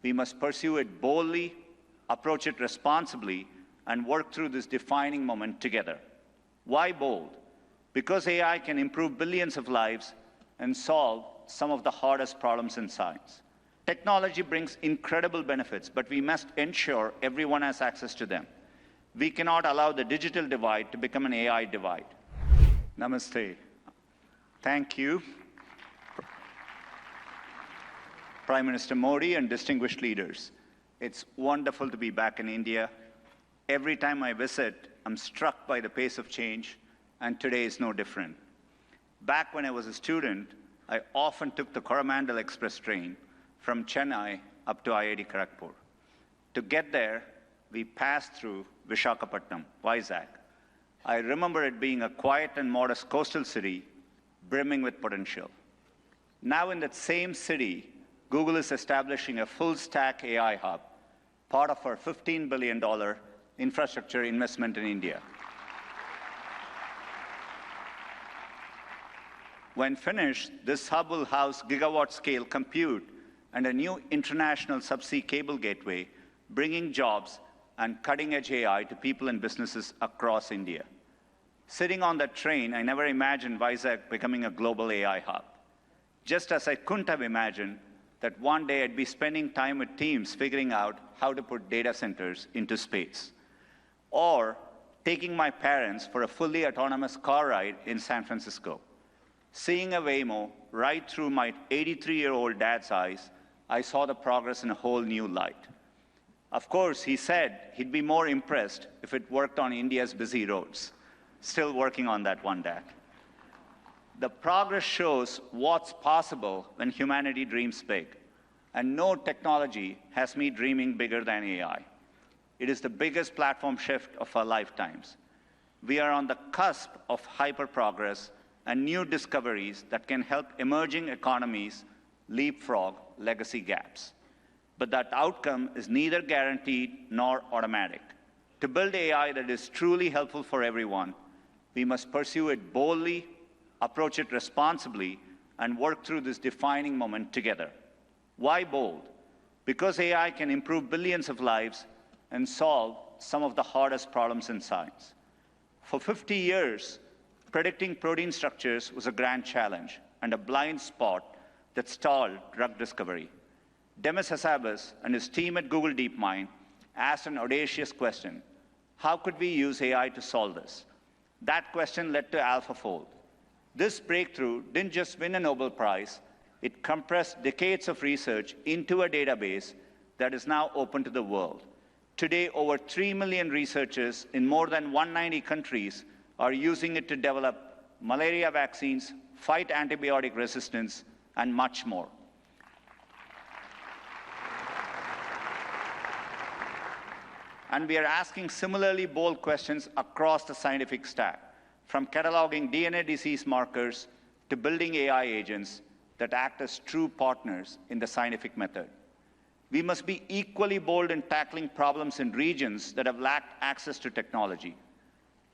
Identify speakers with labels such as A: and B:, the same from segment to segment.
A: We must pursue it boldly, approach it responsibly, and work through this defining moment together. Why bold? Because AI can improve billions of lives and solve some of the hardest problems in science. Technology brings incredible benefits, but we must ensure everyone has access to them. We cannot allow the digital divide to become an AI divide. Namaste. Thank you, Prime Minister Modi and distinguished leaders. It's wonderful to be back in India. Every time I visit, I'm struck by the pace of change, and today is no different. Back when I was a student, I often took the Coromandel Express train from Chennai up to IIT Kharagpur. To get there, we passed through Visakhapatnam, Vizag. I remember it being a quiet and modest coastal city brimming with potential. Now in that same city, Google is establishing a full-stack AI hub, part of our $15 billion infrastructure investment in India. When finished, this hub will house gigawatt-scale compute and a new international subsea cable gateway, bringing jobs and cutting-edge AI to people and businesses across India. Sitting on that train, I never imagined Vizag becoming a global AI hub. Just as I couldn't have imagined that one day I'd be spending time with teams figuring out how to put data centers into space. Or taking my parents for a fully autonomous car ride in San Francisco. Seeing a Waymo right through my 83-year-old dad's eyes, I saw the progress in a whole new light. Of course, he said he'd be more impressed if it worked on India's busy roads. Still working on that one, Dad. The progress shows what's possible when humanity dreams big. And no technology has me dreaming bigger than AI. It is the biggest platform shift of our lifetimes. We are on the cusp of hyper-progress and new discoveries that can help emerging economies leapfrog legacy gaps. But that outcome is neither guaranteed nor automatic. To build AI that is truly helpful for everyone, we must pursue it boldly, approach it responsibly, and work through this defining moment together. Why bold? Because AI can improve billions of lives and solve some of the hardest problems in science. For 50 years, predicting protein structures was a grand challenge and a blind spot that stalled drug discovery. Demis Hassabis and his team at Google DeepMind asked an audacious question: how could we use AI to solve this? That question led to AlphaFold. This breakthrough didn't just win a Nobel Prize, it compressed decades of research into a database that is now open to the world. Today, over 3 million researchers in more than 190 countries are using it to develop malaria vaccines, fight antibiotic resistance, and much more. And we are asking similarly bold questions across the scientific stack, from cataloging DNA disease markers to building AI agents that act as true partners in the scientific method. We must be equally bold in tackling problems in regions that have lacked access to technology.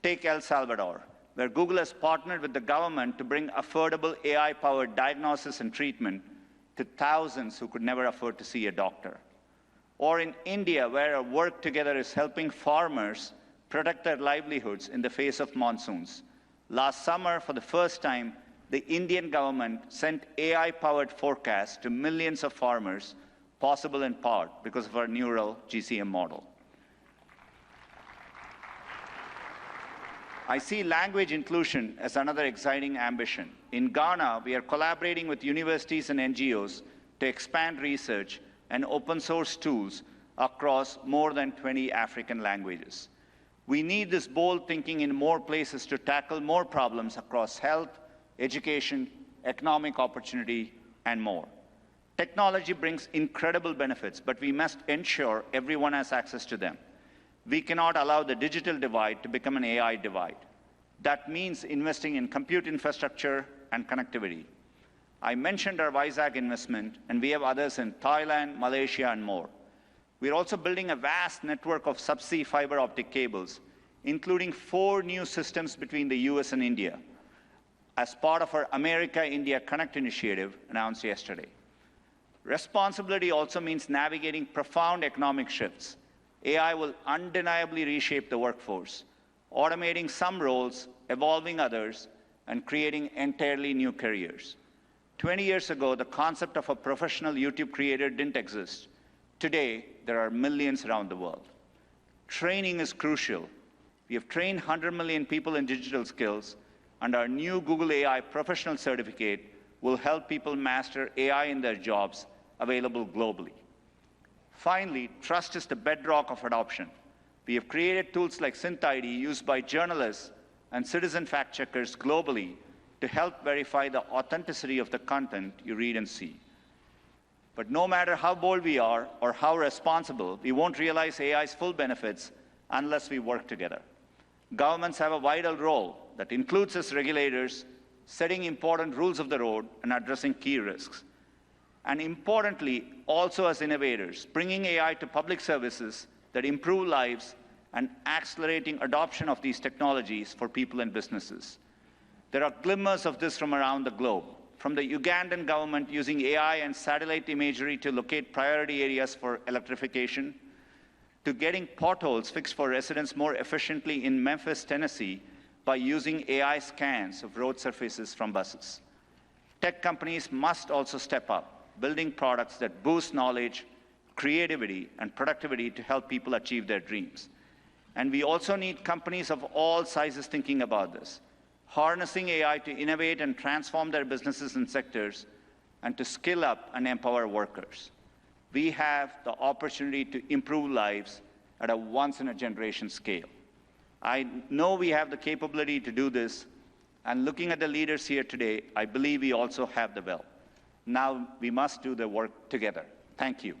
A: Take El Salvador, where Google has partnered with the government to bring affordable AI-powered diagnosis and treatment to thousands who could never afford to see a doctor. Or in India, where our work together is helping farmers protect their livelihoods in the face of monsoons. Last summer, for the first time, the Indian government sent AI-powered forecasts to millions of farmers, possible in part because of our neural GCM model. I see language inclusion as another exciting ambition. In Ghana, we are collaborating with universities and NGOs to expand research and open source tools across more than 20 African languages. We need this bold thinking in more places to tackle more problems across health, education, economic opportunity, and more. Technology brings incredible benefits, but we must ensure everyone has access to them. We cannot allow the digital divide to become an AI divide. That means investing in compute infrastructure and connectivity. I mentioned our Vizag investment, and we have others in Thailand, Malaysia, and more. We're also building a vast network of subsea fiber optic cables, including 4 new systems between the US and India, as part of our America-India Connect initiative announced yesterday. Responsibility also means navigating profound economic shifts. AI will undeniably reshape the workforce, automating some roles, evolving others, and creating entirely new careers. 20 years ago, the concept of a professional YouTube creator didn't exist. Today, there are millions around the world. Training is crucial. We have trained 100 million people in digital skills, and our new Google AI Professional Certificate will help people master AI in their jobs, available globally. Finally, trust is the bedrock of adoption. We have created tools like SynthID used by journalists and citizen fact-checkers globally to help verify the authenticity of the content you read and see. But no matter how bold we are or how responsible, we won't realize AI's full benefits unless we work together. Governments have a vital role that includes as regulators, setting important rules of the road and addressing key risks. And importantly, also as innovators, bringing AI to public services that improve lives and accelerating adoption of these technologies for people and businesses. There are glimmers of this from around the globe, from the Ugandan government using AI and satellite imagery to locate priority areas for electrification, to getting potholes fixed for residents more efficiently in Memphis, Tennessee, by using AI scans of road surfaces from buses. Tech companies must also step up, building products that boost knowledge, creativity, and productivity to help people achieve their dreams. And we also need companies of all sizes thinking about this, harnessing AI to innovate and transform their businesses and sectors, and to skill up and empower workers. We have the opportunity to improve lives at a once-in-a-generation scale. I know we have the capability to do this, and looking at the leaders here today, I believe we also have the will. Now we must do the work together. Thank you.